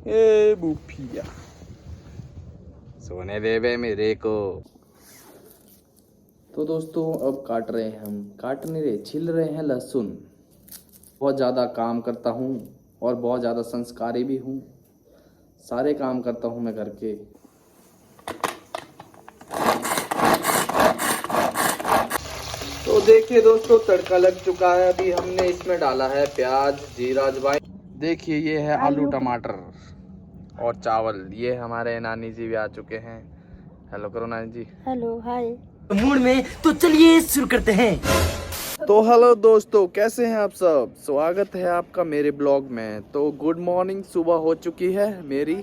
ए बूफिया सोने दे बे मेरे को। तो दोस्तों अब काट रहे हैं, हम काट नहीं रहे, छिल रहे हैं लहसुन। बहुत ज़्यादा काम करता हूँ और बहुत ज़्यादा संस्कारी भी हूँ। सारे काम करता हूँ मैं घर के। तो देखिए दोस्तों, तड़का लग चुका है। अभी हमने इसमें डाला है प्याज, जीरा, अजवाइन। देखिए ये है आलू टमाटर और चावल। ये हमारे नानी जी भी आ चुके हैं। हेलो करो नानी जी। Hello hi. मूड में तो चलिए शुरू करते हैं। तो हेलो दोस्तों, कैसे हैं आप सब? स्वागत है आपका मेरे ब्लॉग में। तो गुड मॉर्निंग, सुबह हो चुकी है मेरी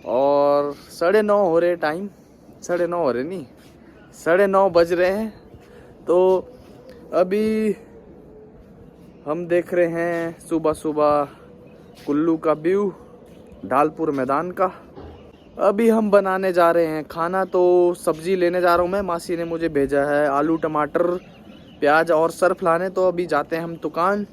और 9:30 हो रहे टाइम। 9:30 हो रहे नहीं, 9:30 बज रहे हैं। तो अभी हम देख रहे हैं सुबह सुबह कुल्लू का व्यू, ढालपुर मैदान का। अभी हम बनाने जा रहे हैं खाना। तो सब्जी लेने जा रहा हूँ मैं। मासी ने मुझे भेजा है आलू टमाटर प्याज और सर्फ लाने। तो अभी जाते हैं हम दुकान।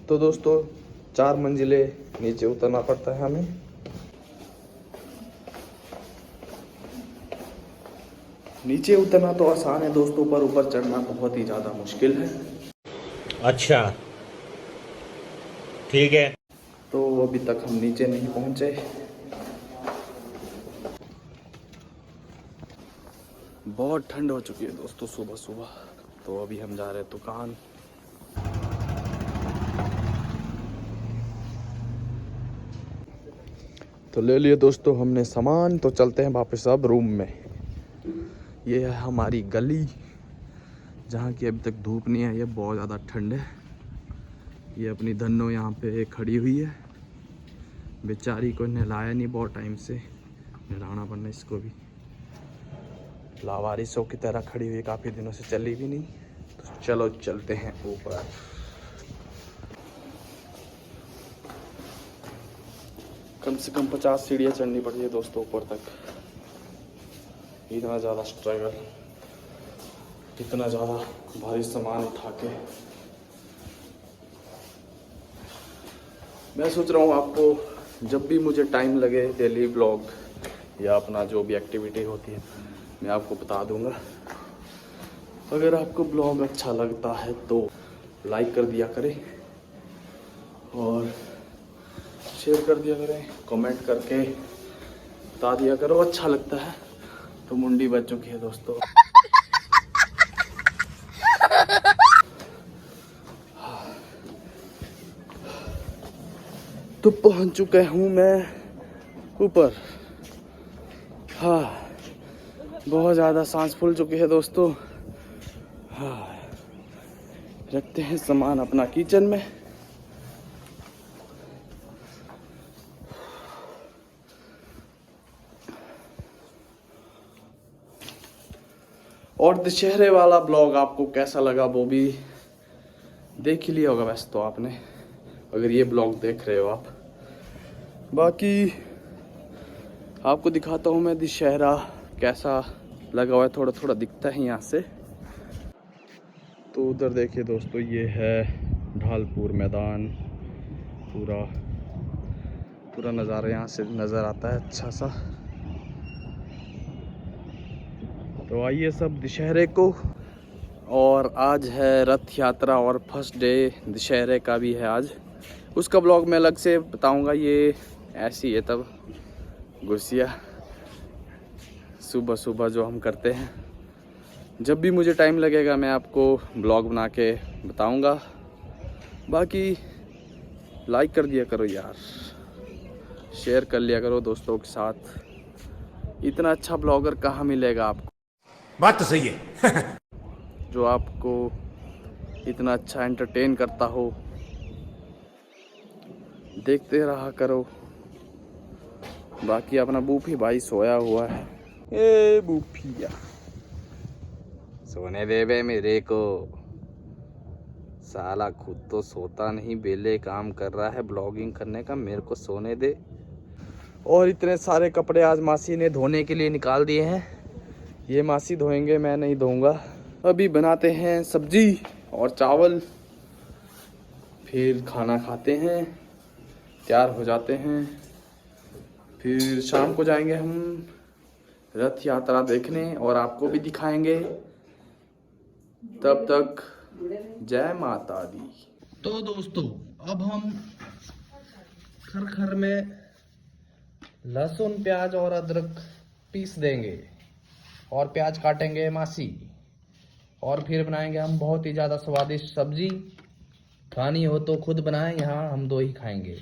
तो दोस्तों 4 मंजिले नीचे उतरना पड़ता है हमें। नीचे उतरना तो आसान है दोस्तों, पर ऊपर चढ़ना बहुत ही ज़्यादा मुश्किल है। अच्छा ठीक है। तो अभी तक हम नीचे नहीं पहुंचे। बहुत ठंड हो चुकी है दोस्तों सुबह सुबह। तो अभी हम जा रहे हैं दुकान। तो ले लिए दोस्तों हमने सामान। तो चलते हैं वापस अब रूम में। ये है हमारी गली, जहाँ की अभी तक धूप नहीं है। ये बहुत ज़्यादा ठंड है। ये अपनी धन्नो यहाँ पे खड़ी हुई है। बेचारी को नहलाया नहीं बहुत टाइम से, नहलाना पड़ना इसको भी। लावारिसों की तरह खड़ी हुई, काफ़ी दिनों से चली भी नहीं। तो चलो चलते हैं ऊपर। कम से कम 50 सीढ़ियाँ चढ़नी पड़ी है दोस्तों ऊपर तक। इतना ज़्यादा स्ट्रगल, इतना ज़्यादा भारी सामान उठा के। मैं सोच रहा हूँ आपको जब भी मुझे टाइम लगे, डेली ब्लॉग या अपना जो भी एक्टिविटी होती है, मैं आपको बता दूंगा। अगर आपको ब्लॉग अच्छा लगता है तो लाइक कर दिया करें और शेयर कर दिया करें, कमेंट करके बता दिया करो अच्छा लगता है। तो मुंडी बज चुकी है दोस्तों। तो पहुंच चुका हूँ मैं ऊपर। हाँ, बहुत ज़्यादा सांस फूल चुकी है दोस्तों। हाँ, रखते हैं सामान अपना किचन में। और दशहरे वाला ब्लॉग आपको कैसा लगा वो भी देख ही लिया होगा वैसे तो आपने, अगर ये ब्लॉग देख रहे हो आप। बाकी आपको दिखाता हूँ मैं दशहरा कैसा लगा हुआ है। थोड़ा थोड़ा दिखता है यहाँ से। तो उधर देखिए दोस्तों, ये है ढालपुर मैदान। पूरा पूरा नज़ारा यहाँ से नज़र आता है अच्छा सा। तो आइए सब दशहरे को। और आज है रथ यात्रा और फर्स्ट डे दशहरे का भी है आज। उसका ब्लॉग मैं अलग से बताऊंगा। ये ऐसी है तब गुस्सिया सुबह सुबह जो हम करते हैं। जब भी मुझे टाइम लगेगा मैं आपको ब्लॉग बना के बताऊंगा। बाकी लाइक कर दिया करो यार, शेयर कर लिया करो दोस्तों के साथ। इतना अच्छा ब्लॉगर कहाँ मिलेगा आपको, बात तो सही है। जो आपको इतना अच्छा एंटरटेन करता हो। देखते रहा करो। बाकी अपना बूफी भाई सोया हुआ है। ए बूफिया सोने दे बे मेरे को। साला खुद तो सोता नहीं, बेले काम कर रहा है ब्लॉगिंग करने का, मेरे को सोने दे। और इतने सारे कपड़े आज मासी ने धोने के लिए निकाल दिए हैं। ये मासी धोएंगे, मैं नहीं धोऊंगा। अभी बनाते हैं सब्जी और चावल, फिर खाना खाते हैं, तैयार हो जाते हैं। फिर शाम को जाएंगे हम रथ यात्रा देखने और आपको भी दिखाएंगे। तब तक जय माता दी। तो दोस्तों अब हम खर में लहसुन, प्याज और अदरक पीस देंगे और प्याज काटेंगे मासी, और फिर बनाएंगे हम बहुत ही ज़्यादा स्वादिष्ट सब्जी। खानी हो तो खुद बनाएं, यहाँ हम दो ही खाएंगे।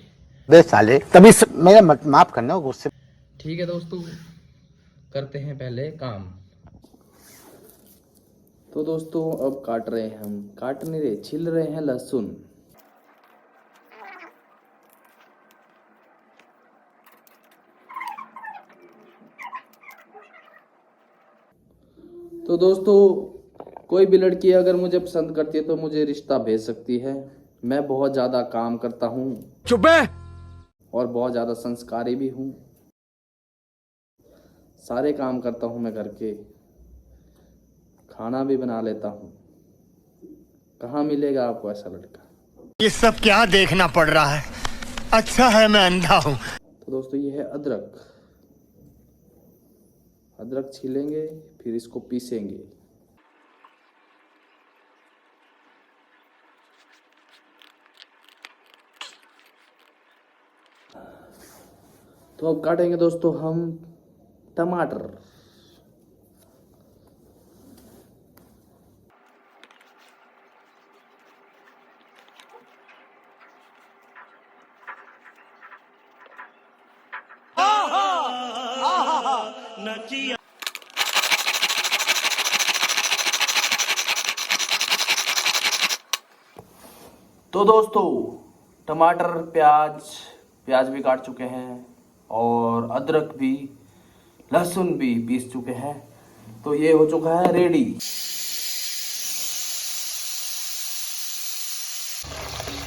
बे साले तभी मेरा माफ करना गुस्से। ठीक है दोस्तों, करते हैं पहले काम। तो दोस्तों अब काट रहे हैं हम, काट नहीं रहे, छिल रहे हैं लहसुन। तो दोस्तों कोई भी लड़की अगर मुझे पसंद करती है तो मुझे रिश्ता भेज सकती है। मैं बहुत ज़्यादा काम करता हूँ, चुप है। और बहुत ज़्यादा संस्कारी भी हूँ। सारे काम करता हूँ मैं घर के, खाना भी बना लेता हूँ। कहाँ मिलेगा आपको ऐसा लड़का? ये सब क्या देखना पड़ रहा है? अच्छा है मैं अंधा हूँ। तो दोस्तों ये है अदरक। अदरक छीलेंगे, फिर इसको पीसेंगे। तो अब काटेंगे दोस्तों हम टमाटर। तो दोस्तों टमाटर, प्याज भी काट चुके हैं और अदरक भी, लहसुन भी पीस चुके हैं। तो ये हो चुका है रेडी।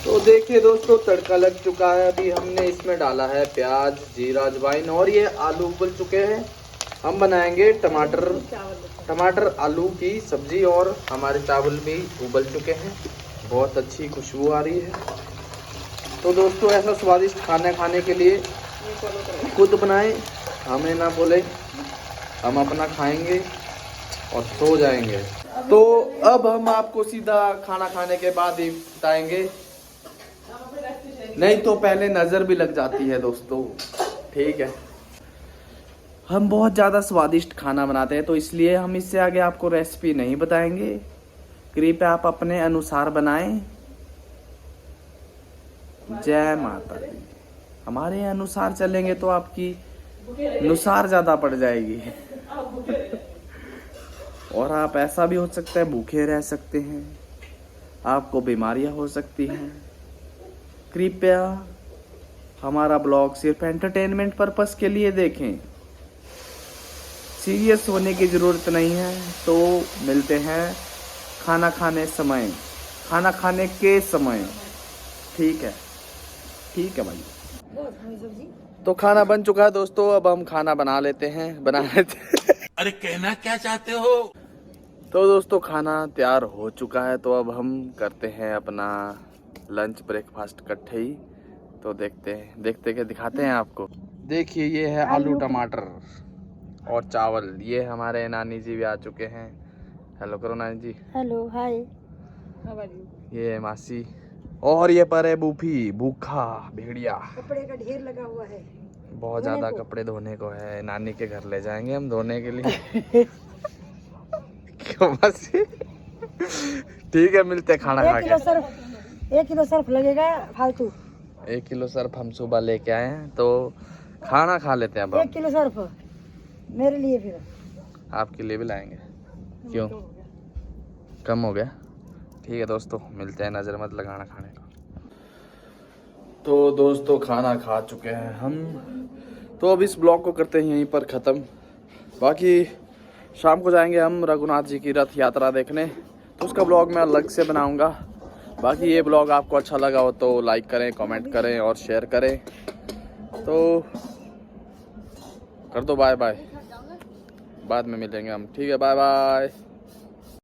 तो देखिए दोस्तों तड़का लग चुका है। अभी हमने इसमें डाला है प्याज, जीरा, अजवाइन, और ये आलू उबल चुके हैं। हम बनाएंगे टमाटर आलू की सब्जी, और हमारे चावल भी उबल चुके हैं। बहुत अच्छी खुशबू आ रही है। तो दोस्तों ऐसा स्वादिष्ट खाना खाने के लिए खुद बनाएं, हमें ना बोले। हम अपना खाएंगे और सो जाएंगे। तो अब हम आपको सीधा खाना खाने के बाद ही बताएंगे, नहीं तो पहले नज़र भी लग जाती है दोस्तों। ठीक है, हम बहुत ज़्यादा स्वादिष्ट खाना बनाते हैं, तो इसलिए हम इससे आगे आपको रेसिपी नहीं बताएंगे। कृपया आप अपने अनुसार बनाएं। जय माता दी। हमारे अनुसार चलेंगे तो आपकी नुसार ज़्यादा पड़ जाएगी और आप ऐसा भी हो सकता है भूखे रह सकते हैं, आपको बीमारियां हो सकती हैं। कृपया हमारा ब्लॉग सिर्फ एंटरटेनमेंट पर्पस के लिए देखें, सीरियस होने की ज़रूरत नहीं है। तो मिलते हैं खाना खाने के समय। ठीक है भाई। तो खाना बन चुका है दोस्तों, अब हम खाना बना लेते हैं। अरे कहना क्या चाहते हो? तो दोस्तों खाना तैयार हो चुका है, तो अब हम करते हैं अपना लंच ब्रेकफास्ट इकट्ठे ही। तो देखते के दिखाते हैं आपको। देखिए ये है आलू टमाटर और चावल। ये हमारे नानी जी भी आ चुके हैं। हेलो करो नानी जी। हेलो, हाय। ये है मासी, और ये पर है भूखा भेड़िया। कपड़े का ढेर लगा हुआ है, बहुत ज्यादा कपड़े धोने को है। नानी के घर ले जाएंगे हम धोने के लिए। क्यों मासी? ठीक है, मिलते खाना खा के। 1 किलो सर्फ लगेगा फालतू। 1 किलो सर्फ हम सुबह लेके आए हैं, तो खाना खा लेते हैं अब। 1 किलो सर्फ मेरे लिए, फिर आपके लिए भी लाएंगे। क्यों कम हो गया? ठीक है दोस्तों, मिलते हैं, नज़र मत लगाना खाने को। तो दोस्तों खाना खा चुके हैं हम, तो अब इस ब्लॉग को करते हैं यहीं पर ख़त्म। बाकी शाम को जाएंगे हम रघुनाथ जी की रथ यात्रा देखने, तो उसका ब्लॉग मैं अलग से बनाऊंगा। बाकी ये ब्लॉग आपको अच्छा लगा हो तो लाइक करें, कमेंट करें और शेयर करें। तो कर दो बाय बाय, बाद में मिलेंगे हम। ठीक है, बाय बाय।